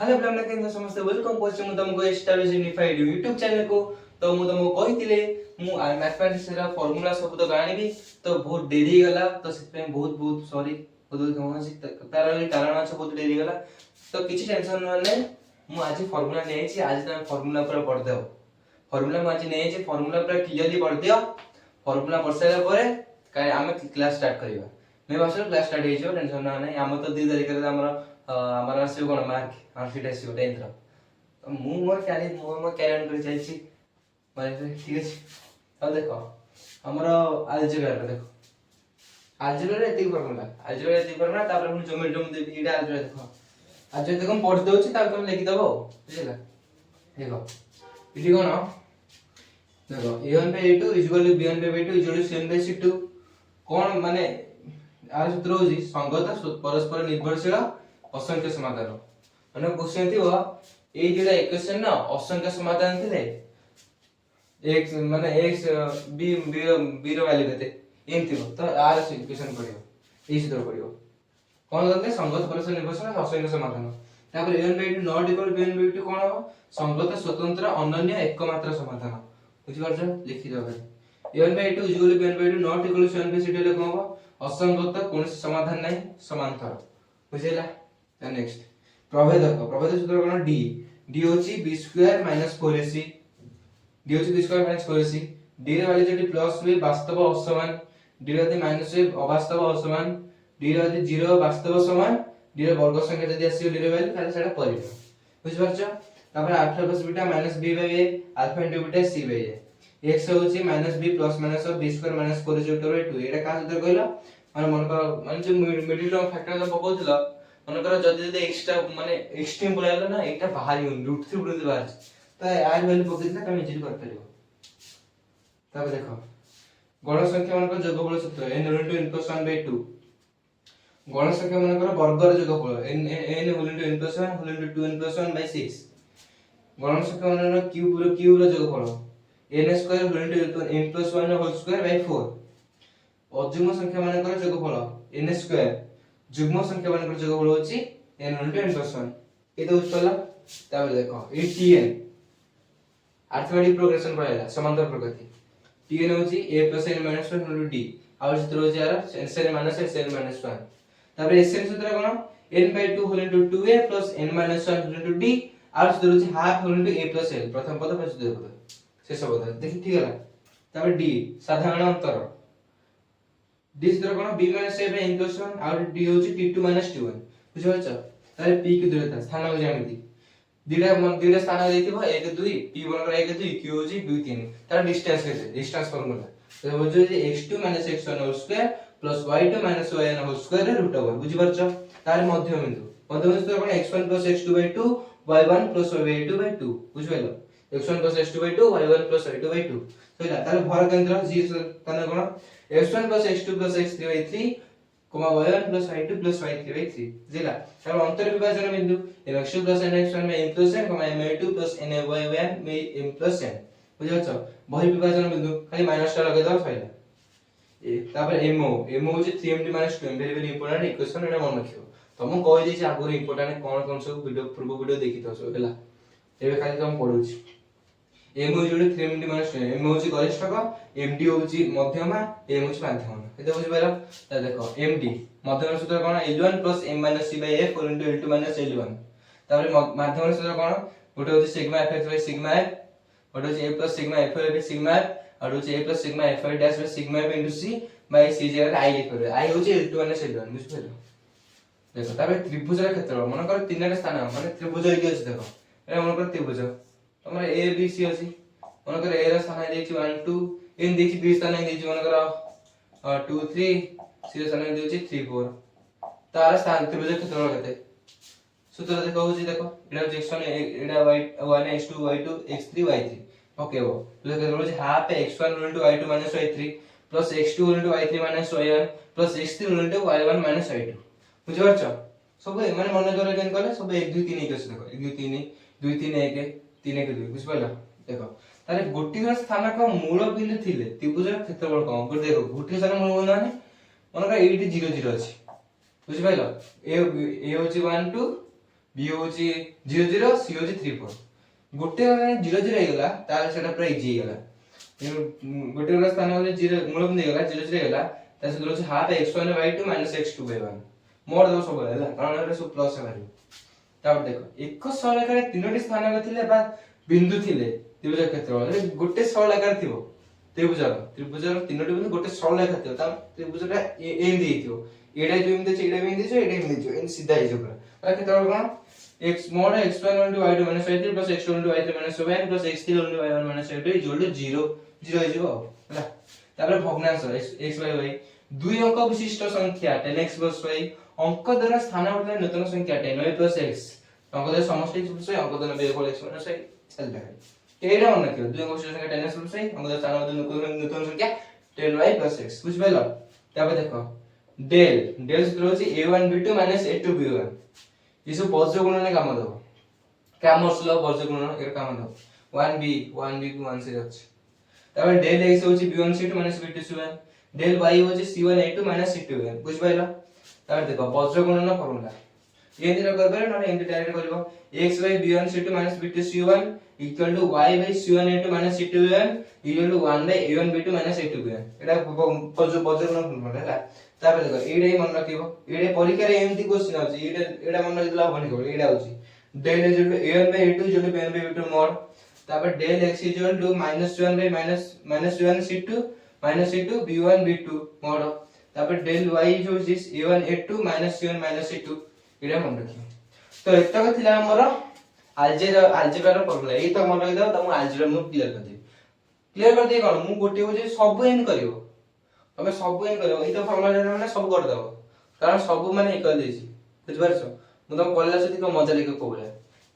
Hello ब्राह्मण केंद्र समस्त वेलकम करछि मु तुमको एस्टाब्लिश यूनिफाइड यूट्यूब चैनल को। तो मु तुमको कहिथिले मु मैथमेटिक्स रा फार्मूला सब तो गाणीबी तो बहुत देरी गला तो से बहुत बहुत सॉरी बहुत कौन तार कारण আছে बहुत देरी गला तो किछि टेंशन नै मु आज फार्मूला नै छी आज तुम फार्मूला पूरा पढ़ देओ फार्मूला मु आज नै छी फार्मूला पूरा क्लियरली पढ़ दियो फार्मूला पढ़ सारा परे काय हम क्लास स्टार्ट करिवा मैं वासर क्लास स्टार्ट हे जो टेंशन नै हम तो 2 तारिख रे हमर आसे कोन मार्क आर्फिट आसी 10th रो तो मु मोर कैरी ऑन कर चलछि माने ठीक अछि। अब देखो हमर अलजेब्रा देखो अलजेब्रा रे एति फार्मूला तापर हम ज्योमेट्री में एटा अलजेब्रा देखो आज देखो हम पढ़ देउछि तापर तुम लिखि दबो बुझिला देखो इडी कोन देखो a1/a2 b1/b2 c1/c2 कोन माने आर सूत्र होजी संगत परस्पर निर्भरशील असंख्य समाधान माने क्वेश्चन थिबो ए जेडा इक्वेशन ना असंख्य समाधान थिले x माने x b रो वैल्यू देते एम थिबो तो आर इक्वेशन पड़ियो ए सूत्र पड़ियो कोन करते संगत परस्पर निर्भरशील असंख्य समाधान तापर a1/a2 नॉट इक्वल b1/b2 कोन हो संगत स्वतंत्र अनन्य एकमात्र समाधान बुझि परछ लिखि दो भाई a1/a2 b1/b2 not equal c1/c2 ले कोन हो असंगत कोन समाधान नै समांतर बुझिला। नेक्स्ट प्रभेद सूत्र कोन d होची b² - 4ac d होची b² - 4ac d रे वैल्यू जति प्लस हुए वास्तव असमान d रे यदि माइनस हुए अवास्तव असमान d रे यदि 0 वास्तव समान d रे वर्ग संख्या जति आसी d रे वैल्यू ताले सेटा परिबे बुझि परछ। तापर α + β - b/a α * β c/a x होची -b + b² - 4ac/2 एटा का सूत्र कहलो माने मन को माने जो मिडिल टर्म फैक्टर पकोथिलो मन कर जदी एक्स्ट्रा माने एक्सट्रीम बोलाइलो ना एटा बाहर √3 √3 बाहर तो आर वैल्यू पकेदिना तमे इजी कर परिबो। तब देखो गण संख्या मन को जोगफल सूत्र n * n + 1/2 गण संख्या मन को वर्ग र जोगफल n n * n + 1 * 2n + 1/6 गण संख्या मन रो क्यूब रो जोगफल n² * n + 1/2/4 अजुग्म संख्या मन को जोगफल n² जुग्म संख्या मान जोगफल होची n * n + 1 ए तो उछला। तब देखो ए tn अर्थमेटिक प्रोग्रेशन पळेला समांतर प्रगति tn होची a + n - 1 * d और सूत्र होची यार sn - sn - 1 तब sn सूत्र कोन n/2 * 2a + n - 1 * d और सूत्र होची ½ a + l प्रथम पद द्वितीय पद शेष पद देखि ठीक है। तब d साधारण अंतर d सूत्र कोन b - a / n + 1 और d होची t2 - t1 बुझ परछ तारे p की दूरता स्थान को जानिति दिडा स्थान देथिबो 1 2 p बनकर 1 2 q होची 2 3 तार डिस्टेंस केते डिस्टेंस फार्मूला तो हो जे x2 - x1 2 + y2 - y1 2 रे रूट ओवर बुझि परछ तार मध्य बिंदु सूत्र कोन x1 + x2/2 y1 + y2/2 बुझ pilo x1 + x2/2 y1 + y2/2 सहीला तार भर केंद्र जी तने कोन x1 + x2 + x3/3 y1 + y2 + y3/3 जिला तार अंतर विभाजन बिंदु x2 + nx1 में m + n m2 + ny1 में m + n बुझछ बहि विभाजन बिंदु खाली माइनस टा लगे दो सहीला ए तापर mo होची 3md - 2m very very important equation एटा मन रखियो तमु कहि दैछि आगुर इंपोर्टेंट कोन सब वीडियो पूर्व वीडियो देखि तो सब हैला एबे खाली तुम पढुछि m होची 3md - 2m m होची गरिष्ठक md होची मध्यमा m होची माध्यम एते बुझि पाइलो त देखो md मध्यम सूत्र कोन l1 + m - c/f * l2 - l1 तापर माध्यम सूत्र कोन गोटे होची सिग्मा fx / सिग्मा f गोटे होची a + sigma f / sigma f और होची a + sigma f ' / sigma f * c / c जगह i लिखो i होची l2 - l1 बुझि पाइलो। देखो तापर त्रिभुज रा क्षेत्रफल मन कर तीनटा स्थान माने त्रिभुज होई अछि देखो ए मन कर त्रिभुज तमरे a b c अछि मन कर a रा स्थान देछि 1 2 n देछि b स्थान देछि मन कर 2 3 c रा स्थान देछि 3 4 तार स्थान त्रिभुज क्षेत्रफल केते सूत्र देखो होछि देखो एडा x1 एडा y1 x2 y2 x3 y3 okay वो लेके होछि half x1 * y2 - y3 + x2 * y3 - y1 + x3 * y1 - y2 बुझि परछ सब माने मन करे केन कले सब 1 2 3 1 अछि देखो 1 2 3 2 3 1 3 1 2 बुझि पाइला देखो तारे गोटी स्थान को मूल बिंदु थिले त्रिभुज क्षेत्रफल कम कर देखो गोटी स्थान मूल बिंदु माने मन का 8 0 0 अछि बुझि पाइलो ए होछि 1 2 बी होची 0 0 सी होची 3 4 गोटे 0 0 हेगला ताले सेटा पूरा इजी हेगला गोटे वाला स्थान वाले 0 मूलम देगला 0 0 हेगला तासे दूर होची half x1 by 2 minus x2 by 1 मोर दो सब हेला कारण एटा सब प्लस है तापर देखो एक सरलरेखा तीनोटी स्थान थिले बा बिंदु थिले त्रिभुज क्षेत्रफल गोटे सरलरेखा थिबो त्रिभुजर तीनोटी बिंदु गोटे सरलरेखा थिबो ता त्रिभुजटा एम दी थिबो एडा जो एम देछ एडा एम देछ एडा एम देछ इन सीधा हिजो पूरा ता क्षेत्रफल कोन x mod x1 into y2 minus y3 plus x2 into y3 minus y1 plus x3 into y1 minus y2 equal to 0 0 हिजो होला तापर भग्नांश x by y दुई अंक विशिष्ट संख्या 10x plus y अंक द्वारा स्थानापन्न नूतन संख्या 10y plus x अंक द्वारा समष्टि plus y अंक द्वारा वियोगफल x minus y चल रहा एडा मन रखियो दुई अंक विशिष्ट संख्या 10x plus y अंक द्वारा स्थानापन्न नूतन संख्या 10y plus x बुझ पाइलो तापर देखो डेल डेल सूत्र होची a1 b2 minus a2 b1 ये सब वर्ज गुणन काम दो क्रैमर्स लॉ वर्ज गुणन एकर काम दो 1b को 1 से रख तबे डेल x होची b1 c2 b2 c1 del y होची c1 a2 c2 बुझ पाइलो तबे देखो वर्ज गुणन फार्मूला ये दिन कर बेरे न एंटी डायरेक्ट करबो x by b1 c2 b2 c1 equal to y by c1 a2 c2 equal to 1 by a1 b2 a2 Etah verge गुणन फार्मूला हैला तापर देखो एडे मन रखिबो एडे परीक्षा रे एमती क्वेश्चन आउची एडा मन रखिला हबनी को एडा आउची del is equal to a1 by a2 is equal to b1 by b2 mod तापर del x is equal to -1 by -1 c2 c2 b1 b2 mod तापर डेल y जो is a1 a2 -c1 c2 एडा मन रखिबो तो एतक थिला हमर algebra रो formula ए तो मन रखि दो त मु अलजेब्रा मु क्लियर कर दे कोन मु गोटे हो जे सब एन करिवो तमे सब एन करिवो ई तो फार्मूला जाने माने सब कर दबो कारण सब माने एक देछि बुझ पारछो मु तो कॉलेज से को मजा लेके कोबले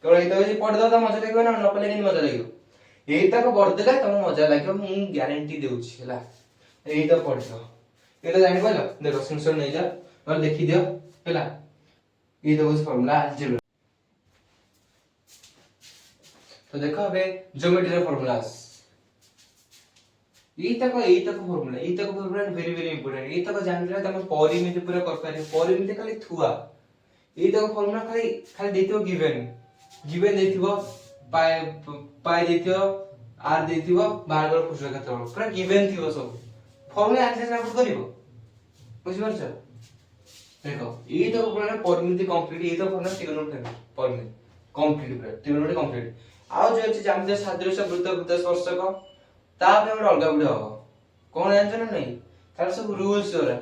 केवल ई तो जे पढ़ दो त मजा लेके ना न पले मजा लेके एई तक पढ़ देला त मजा लागे मु गारंटी देउछि हला एई तो पढ़ दो ए तो जानि पालो देखो स्क्रीनशॉट नै जा और देखि दियो हला ई तो फार्मूला अलजेब्रा तो देखो अबे ज्योमेट्री फार्मूलास ई तक फार्मूला वेरी वेरी इंपोर्टेंट ई तक जानले तम परिमिति पूरा कर पारे परिमिति खाली थुआ ई तक फार्मूला खाली देथियो गिवन देथियो पाई देथियो आर देथियो बार बार पुछ रखा पूरा गिवन थियो सब फार्मूला आंसर ना करिवो बुझि परछ देखो ई तक पूरा परिमिति कंप्लीट ई तक फार्मूला ट्रिगोनोमेट्री परिमिति कंप्लीट पूरा ट्रिगोनोमेट्री कंप्लीट आउ जो अछि जामते सादृश्य वृत्त स्पर्शक तापे हम अलगा गुडे हो कोन जानछ ना नहीं तार सब रूल्स होरा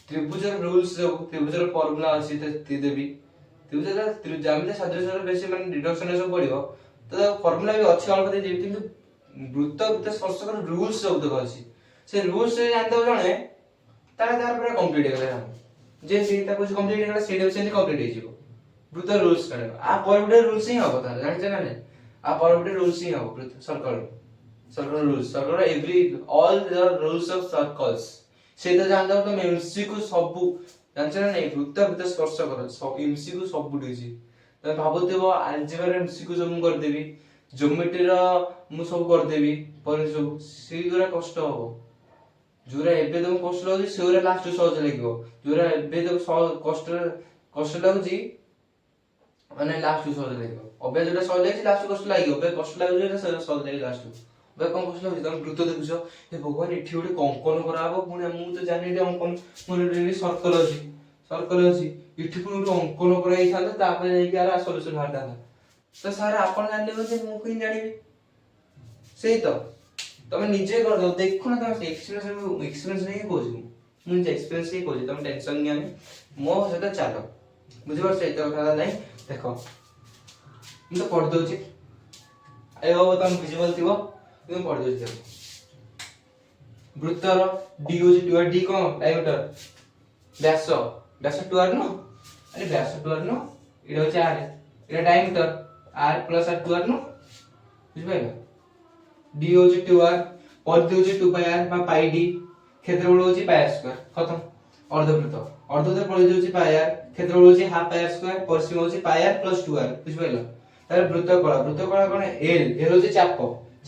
त्रिभुजर रूल्स सब त्रिभुजर फार्मूला अछि ते देबी त्रिभुजर जामते सादृश्य बेसी माने डिडक्शन सब पडिबो तो फार्मूला भी अछि अल्प दे देबी किंतु वृत्त स्पर्शक रूल्स सब देखो अछि से रूल्स से जानते हो जणे तार पूरा कंप्लीट हो गला जे सेटा कुछ कंप्लीट हो गला सेटा से कंप्लीट हो जिवो वृत्त रूल्स कने आ पर रूल्स ही हो तार जानछ ना नहीं आ पर रूल्स ही हो वृत्त circle rules circle every all the rules of circles से तो जानता हो तो एमसीक्यू सब जानछ ना नहीं वृत्त स्पर्श कर सब एमसीक्यू सब बुडीची त भाबुथिबो अलजेब्रा एमसीक्यू सब कर देबी ज्योमेट्री रो मु सब कर देबी पर सब सेगुरा कष्ट हो जोरा एबे तुम कष्ट लागो सेगुरा लास्ट सहज लागिवो जोरा एबे तो कष्ट लागुची माने लास्ट सहज लागिवो अबे जोरा सहज लागिची लास्ट कष्ट लागिवो अबे कष्ट लागो जोरा सहज लागिवो लास्ट बे कोन कष्ट लागुची तुम वृत्त देखुछो ए भगवान एठी गोटे कंकन कराबो पुणे मु तो जानि दे अंकन मोर सर्कल अछि एठी पुणे गोटे अंकन कराई थांदा तापर जाई के आरा सॉल्यूशन हारदा तो सर आपन जानले जे मु कोइन जानिबी सेही तो तमे निजे कर दो देखो ना तमे एक्सपीरियंस नहीं कोजु मु जे एक्सपीरियंस ही कोजु तमे टेंशन नहीं आने मो सदा चालो बुझि पर से तो कथा नहीं देखो मु तो पढ़ दोची आयो तम विजुअल थिबो तुम पढ़ दोची वृत्तर डी होची 2r डी को डायमीटर व्यास 2r नो अरे व्यास 2r नो इडा होची r इडा diameter r plus r 2r नो बुझ पाइलो डी होची 2r परिधि होची 2πr बा पाई d क्षेत्रफल होची πr स्क्वायर खत्म अर्धवृत्त परिधि होची πr क्षेत्रफल होची हाफ πr स्क्वायर परिसीमा होची πr प्लस 2r बुझ पाइलो तार वृत्तकला कोन l होची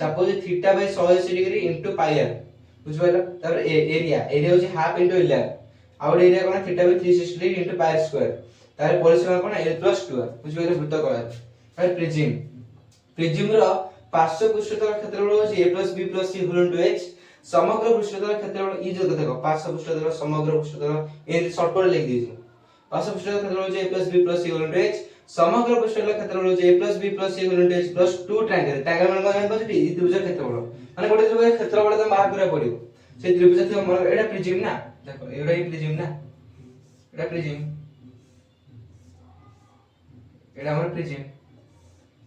चाप होची theta by 180 degree into πr बुझ पाइलो तार एरिया होची half into l out area cone theta by 360 degree into πr square तार परिसीमा कोन l + 2r बुझिबे वृत्तकळार तार प्रिज्म रो पार्श्व पृष्ठतल क्षेत्रफल होची a + b + c * h समग्र पृष्ठतल क्षेत्रफल ई जो देखो पार्श्व पृष्ठतल समग्र पृष्ठतल ए शॉर्ट लिख दीजिए पार्श्व पृष्ठतल क्षेत्रफल होची a + b + c * h समग्र पृष्ठतल क्षेत्रफल होची a + b + c * h + 2 triangle मन कोन बसिटी ई त्रिभुज क्षेत्रफल माने गोटे जो क्षेत्रफल तो बाहर करे पड़ियो से त्रिभुज थियो मन एटा प्रिज्म ना देखो एटा ही प्रिज्म ना एटा प्रिज्म एटा हमर प्रिज्म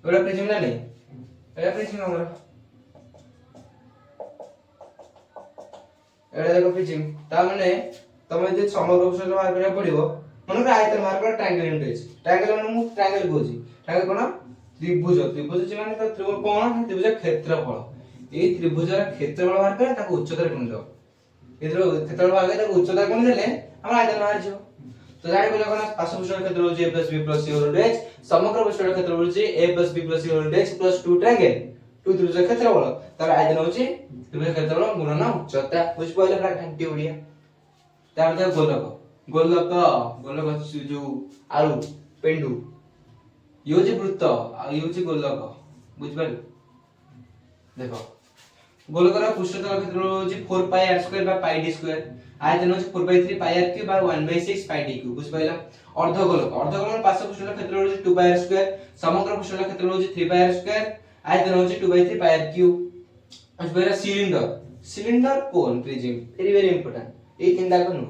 एटा प्रिज्म ना नहीं एटा प्रिज्म हमर एटा देखो प्रिज्म ता माने तमे जे समग्र पृष्ठतल बाहर करे पड़ियो मन आयतन बाहर कर ट्रायंगल * h ट्रायंगल माने मु ट्रायंगल कहूची ट्रायंगल कोन त्रिभुज माने तो त्रिभुज कोन त्रिभुज क्षेत्रफल ए त्रिभुजर क्षेत्रफल बाहर करे ताको उच्चता कोन दो इधर क्षेत्रफल बाहर करे ताको उच्चता कोन देले हम आयतन बाहर जिवो तो जानि बोले कोन पार्श्व पृष्ठतल क्षेत्रफल होची a + b + c * h समग्र पृष्ठतल क्षेत्रफल होची a + b + c * h + 2 triangle 2 त्रिभुज क्षेत्रफल तार आयतन होची त्रिभुज क्षेत्रफल गुणन उच्चता बुझ पइले पूरा घंटी उड़िया तार दे गोलक जो आलू पेंडू यो जे वृत्त आ यो जे गोलक बुझ पाइल देखो गोलकर पृष्ठतल क्षेत्रफल होची 4πr² बा πd² आयतन होची 4/3 πr³ बा 1/6 πd³ बुझ पाइला अर्धगोलक पार्श्व पृष्ठतल क्षेत्रफल होची 2πr² समग्र पृष्ठतल क्षेत्रफल होची 3πr² आयतन होची 2/3 πr³ बुझ पाइला सिलिंडर कोन प्रिज्म वेरी इंपोर्टेंट ए तीनटा कोन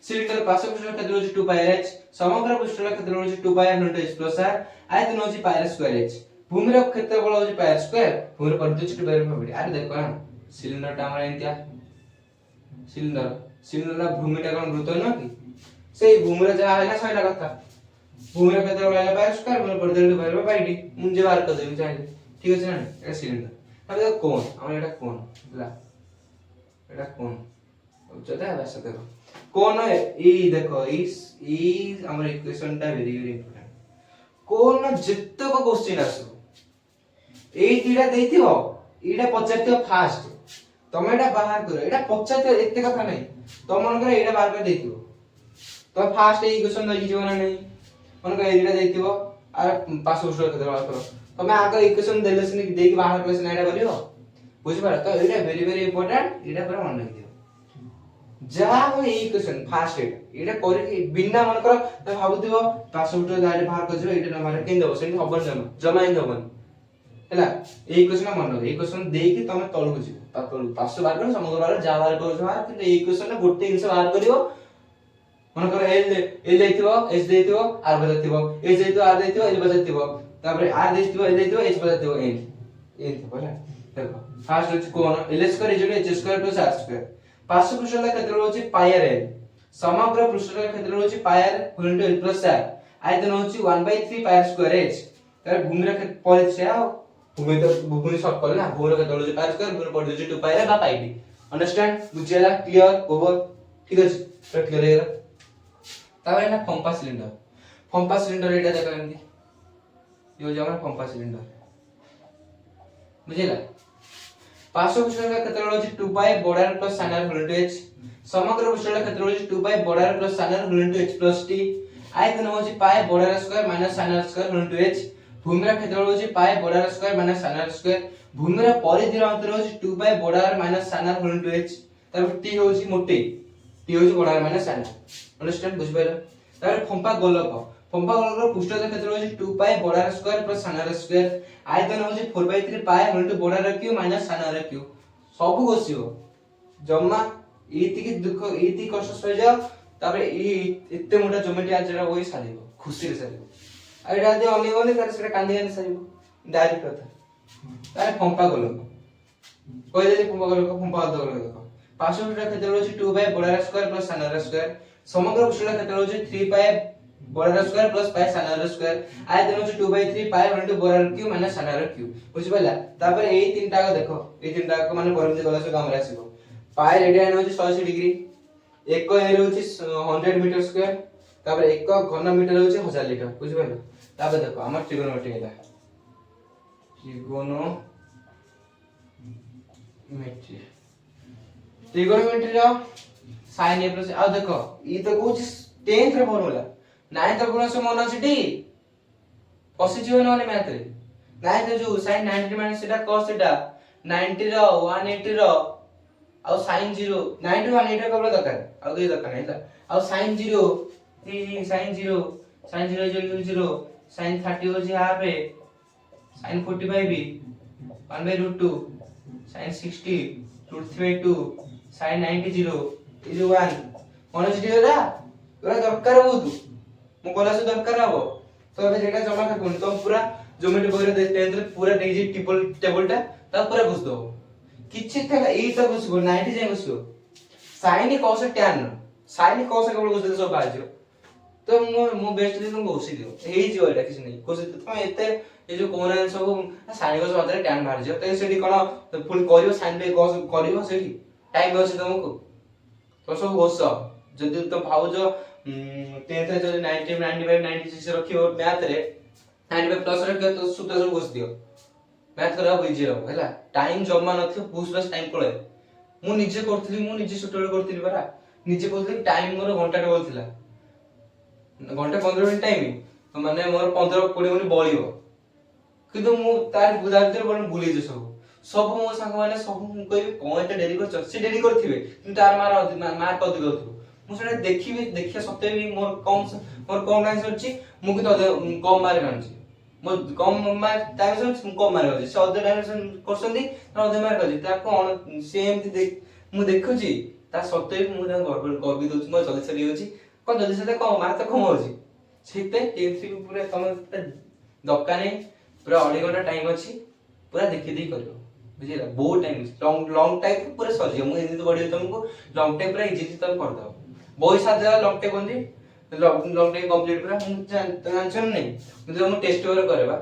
सिलिंडर पार्श्व पृष्ठतल क्षेत्रफल होची 2πrh समग्र पृष्ठतल क्षेत्रफल होची 2πr * h + r आयतन होची πr²h भूमिर क्षेत्रफल होची πr² भूमिर परिधि होची 2πr अरे देखो ना सिलिंडर टा हमरा एंतिया सिलिंडर ला भूमिटा कोन वृत्त न कि सेही भूमिर जा हैला सयला कथा भूमिर क्षेत्रफल हैला πr² भूमिर परिधि 2πr πd मुंजे बाहर कर देबी चाहे ठीक अछि ना ए सिलिंडर अब देखो कोन हमरा एटा कोन हला एटा कोन उच्चता व्यास देखो कोन ई देखो ई हमर इक्वेशन टा वेरी इंपोर्टेंट कोन जित्तो को क्वेश्चन आसो ए तीटा देथिबो एटा पचारथिबो फास्ट तमे एटा बाहर करो एटा पचारथिबो एते कथा नै तो मन करे एटा बाहर कर देथिबो तो फास्ट ए इक्वेशन दई जीवन नै मन करे एटा देथिबो आ पास उठो के बाहर करो तमे आगे इक्वेशन देले सिने देकी बाहर करले सिने एटा करियो बुझ पार तो एटा वेरी इंपोर्टेंट एटा पूरा मन रखियो जहा हो इक्वेशन फास्ट एटा करी बिना मन कर त भाबुथिबो पास उठो जाडे बाहर कर जो एटा न बाहर केन देबो सेन हबन जमा इन हबन हैला ए इक्वेशन मन रख इक्वेशन देकी तमे तळु को जिवो तळु पास बाहर कर समग्र बाहर जा बाहर कर बाहर कि ए इक्वेशन ने गोटे इंच बाहर करियो मन कर एल देथिबो एच देथिबो आर बजाथिबो एच देथिबो आर देथिबो एच बजाथिबो तापर आर देथिबो एल देथिबो एच बजाथिबो एन बोला देखो फास्ट होची कोन l² h² + r² पार्श्व पृष्ठतल क्षेत्रफल होची πr l समग्र पृष्ठतल क्षेत्रफल होची πr * l + r आयतन होची 1/3 πr²h तर भूमिर परिचय भूमि शॉर्ट कर ना भूमिर क्षेत्रफल होची πr² भूमिर परिधि होची 2πr बा πd अंडरस्टैंड बुझियला क्लियर ओवर ठीक अछि तो क्लियर हे ताबे ना पंपा सिलिंडर एटा देखो एंती यो जे हमर पंपा सिलिंडर बुझियला पार्श्व पृष्ठतल क्षेत्रफल होची 2π बॉर्डर प्लस साइनर * h समग्र पृष्ठतल क्षेत्रफल होची 2π बॉर्डर प्लस साइनर * h + t आयतन होची π बॉर्डर स्क्वायर माइनस साइनर स्क्वायर * h भूमिर क्षेत्रफल होची π बॉर्डर स्क्वायर माइनस साइनर स्क्वायर भूमिर परिधि अंतर होची 2π बॉर्डर माइनस साइनर * h तब t होची मोटे t होची बॉर्डर माइनस साइनर अंडरस्टैंड बुझ पाइला तब फंपा गोलक पृष्ठतल क्षेत्रफल होची 2π बॉर्डर स्क्वायर प्लस साइनर स्क्वायर आयतन होची 4/3 π * बॉर्डर क्यू माइनस साइनर क्यू सब गोसियो जम्मा इति की दुख इति कष्ट सहि जाओ तबे ई एते मोटा ज्योमेट्री आज जरा होई सारिबो खुशी रे सारिबो आ एटा दे अने गने तार सेटा कांदी आने सारिबो डायरेक्ट कथा तार फंपा गोलक कोइ दे फंपा गोलक देखो पार्श्व पृष्ठतल क्षेत्रफल होची 2π बॉर्डर स्क्वायर प्लस साइनर स्क्वायर समग्र पृष्ठतल क्षेत्रफल होची 3π बॉर्डर स्क्वायर प्लस π साइनर स्क्वायर आयतन होची 2/3 π * बॉर्डर क्यू माइनस साइनर क्यू बुझि पाला तापर एई तीनटा को देखो एई तीनटा को माने परिमिति गला से काम रासिबो पाई रेडियन होची 180 डिग्री एक एरिया होची 100 मीटर स्क्वायर तापर एक घन मीटर होची 1000 लीटर बुझि पाला तापर देखो हमर ट्रिगोनोमेट्री हैला ट्रिगोनोमेट्री रो sin a + आ देखो ई तो कुछ 10th रे फॉर्मूला नाइन्थ फर्मुला सब मन अछि टी पसी जीवन वाले मैथ रे नाइन्थ जो sin 90 माइनस सेटा cos सेटा 90 रो 180 रो ଆଉ sin 0 90 180 केवल दरकार ଆଉ କିଛି ଦରକାର ନାହିଁ ହେଲା ଆଉ sin 0 sin 0 sin 0 0 0 sin 30 होची हाफ है sin 45 भी 1 by root 2 sin 60 root 3 by 2 sin 90 0 is 1 Manoj T era तोरा दरकार बहुत मु कोला से दरकार हबो तो अबे जेटा जमा कर कोन तो पूरा ज्योमेट्री बगैरह दे 10th रे पूरा देजी टेबल ता ता पूरा घुस दो किछि तला ए तो घुस गो 90 जाय घुस गो sin cos tan sin cos केवल घुस दे सब बाजो तो मु बेस्ट दिन तुमको घुसी दियो एही जो एटा किछ नहीं घुसी तुम एते ए जो कोन सब sin cos बदले tan बाहर जो तो सेठी कोन फुल करियो sin पे cos करियो सेठी टाइम अछि तुमको तो सब घुस जदि तो भाउ जो 10th रे जो 90 95 96 रखियो मैथ रे 95 प्लस रखियो तो सूत्र सब घुस दियो मैथ करा बुझी रहो हैला टाइम जमा नथि पुश प्लस टाइम पळे मु निजे करथली मु निजे सुटल करथली बरा निजे कहथली टाइम मोर घंटा टेबल थिला घंटा 15 मिनिट टाइम माने मोर 15 20 मिनिट बळियो किंतु मु तार बुझाते बन भूली जे सब मो संग माने सब मु कहबी कोन एते डेरी कर से डेरी करथिबे किंतु तार मार अधिक होथु मु सेटा देखिबे देखिया सत्य भी मोर कम नाइस अछि मु कि कम मार्क आनछि मो कम मार्क टाइम से कम मार्क अछि से अदर डायमेंशन करसंदी अदर मार्क अछि ता कोन सेम थी देख मु देखुछि ता सत्य भी मु गड़बड़ कर भी दोछि मो जल्दी चली होछि कोन जल्दी से कम मार्क तो कम होछि सेते टेंथ पूरा तम दकाने पूरा अढ़ी घंटा टाइम अछि पूरा देखि दी करियो बुझिला बहुत टाइम लॉन्ग टाइम पूरा सजियो मु एनी तो बडी तुमको लॉन्ग टाइम पूरा इजी तुम कर दो बहुत सारा लॉन्ग टाइम बंदी लॉन्ग टाइम कंप्लीट पूरा मु जानछन नहीं मतलब मु टेस्ट पेपर करबा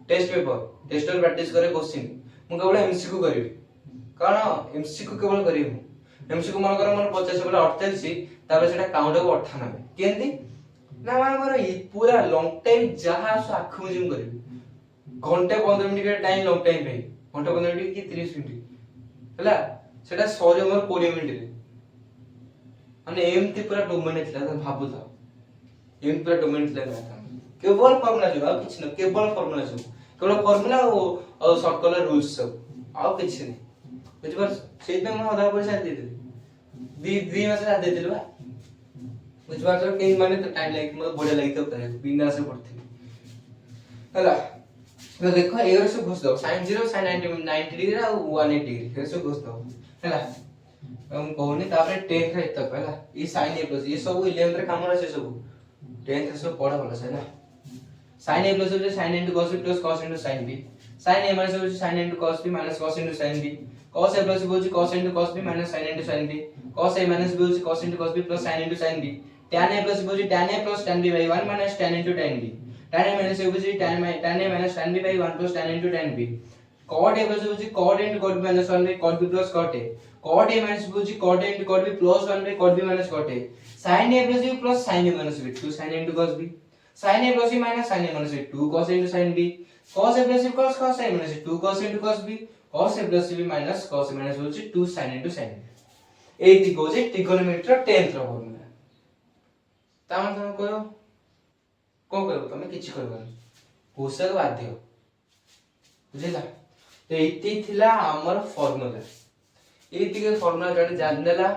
टेस्ट पेपर प्रैक्टिस करे क्वेश्चन मु केवल एमसीक्यू करबी कारण एमसीक्यू केवल करबी एमसीक्यू मन कर मन 50 बोले 48 तापर सेटा काउंट हो 98 केंदी ना मान कर पूरा लॉन्ग टाइम जहां सो आखु जिम करबी घंटे 15 मिनिट के टाइम लॉन्ग टाइम पे घंटे 15 मिनिट की 30 मिनिट हला सेटा सॉरी मोर 20 मिनिट रे माने एमती पूरा डोमिनेट थिला भाबु था एम पूरा डोमिनेट थिला ना केवल फार्मूला जो आ किछ न केवल फार्मूला जो केवल फार्मूला और शॉर्ट कलर रूल्स सब आ किछ नहीं बुझ पर सेत में हम आधा पैसा दे दे दी मास दे देले बा बुझ पर के माने तो टाइम लाइक म बड़े लाइक तो करे बिना से पड़थि हला तो देखो एरो से घुस दो sin 0 sin 90 डिग्री और 180 डिग्री फिर से घुस दो हला हम कहनी तापर 10th रे तक हला ई sin a प्लस ये सब 11th रे काम रहे सब 10th रे सब पढ़ा वाला है ना sin a प्लस होचे sin into cos b plus cos into sin b sin a minus होचे sin into cos b minus cos into sin b cos a plus होचे cos into cos b minus sin into sin b cos a minus b होचे cos into cos b plus sin into sin b tan a plus होचे tan a plus tan b by 1 minus tan into tan b tan a minus a होचे tan a minus tan b by 1 plus tan into tan b cot a plus होचे cot into cot b minus 1 by cot b plus cot a cot a minus b होचे cot a into cot b plus 1 by cot b minus cot a sin a plus b plus sin a minus b 2 sin a into cos b sin a plus b minus sin a minus b 2 cos a into sin b cos a plus b plus cos a minus b 2 cos a into cos b cos a plus b minus cos a minus होचे 2 sin into sin b एति होचे trigonometry 10th रो formula तामन तुम कहो को करो तमे किछि करबन पुस्तक बाध्य बुझिला तो एति थिला हमर फार्मूला एति के फार्मूला जने जान देला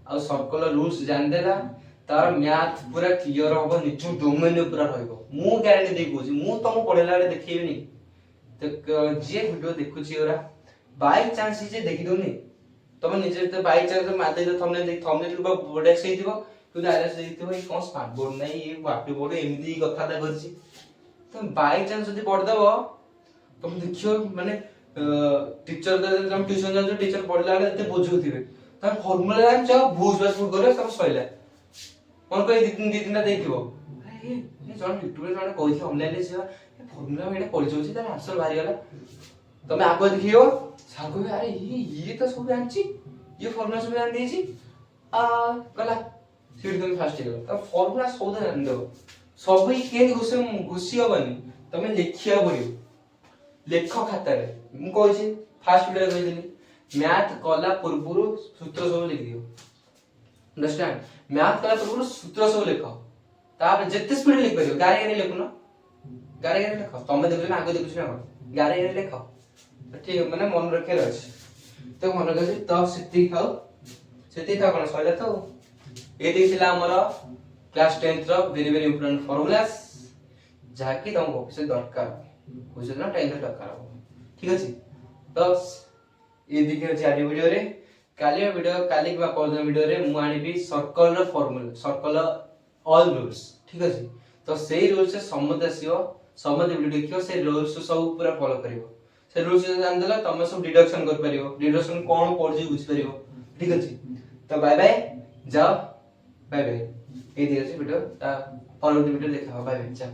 और सर्कल रूल्स जान देला तार मैथ पूरा क्लियर होबो निचु डोमेन पूरा रहइबो मु गारंटी दे कहूची मु तुम पढेला रे देखिबेनी तो जे वीडियो देखुची ओरा बाय चांस जे देखि दोनी तुम निजे तो बाय चांस माते तो थंबनेल रूपा बडे से दिबो तू डायरेक्ट देखिबो ई कोन स्मार्ट बोर्ड नै ई बापी बोर्ड एमदी कथा दा करची तुम बाय चांस जदी पढ दबो तुम देखियो माने टीचर तुम ट्यूशन जा टीचर पढला रे एते बुझुथिबे तुम फार्मूला जान जाओ भूस बस करे सब सइला मन कोई दिन ना देखिबो अरे ये जण यूट्यूब रे जण कहि ऑनलाइन रे सेवा ए फार्मूला मेडा पढि जोछि तार आंसर बाहरी गला तुम आगो देखियो सार को अरे ये तो सब जानची ये फार्मूला सब जान देछि आ कला सीट तुम फास्ट हो तब फार्मूला सब जान दो सब ही केन घुसी हबनी तमे लिखिया पड़ियो लेख खाता रे मु कहछि फास्ट वीडियो रे कहिदिनी मैथ कला पूर्वरु सूत्र सब लिख दियो अंडरस्टैंड मैथ कला पूर्वरु सूत्र सब लिखो तापर जेते स्पीड लिख परियो गारे गारे लिखुनो गारे गारे लिख तमे देखु ना आगे देखु ना गारे गारे लिख ठीक माने मन रखे अछि तो मन रखे तो सिद्धि खाओ सिद्धि था कोन सइला तो ए देखिला हमर क्लास 10th रो वेरी वेरी इंपोर्टेंट फार्मूलास जाकी तुम ऑफिस दरकार बुझल ना 10th दरकार ठीक अछि तो ये देखि अछि आडी वीडियो रे काली बा परदिन वीडियो रे मु आनिबी सर्कल रो फार्मूला सर्कल ऑल रूल्स ठीक अछि तो सेही रूल्स से समझ आसीओ समझ वीडियो देखियो से रूल्स सब पूरा फॉलो करिवो से रूल्स जान देला तमे सब डिडक्शन कर परिवो डिडक्शन कोन पड़जी बुझ परिवो ठीक अछि तो बाय बाय जाओ बाय बाय ए देखि वीडियो ता परवर्ती वीडियो देखा बाय बाय जा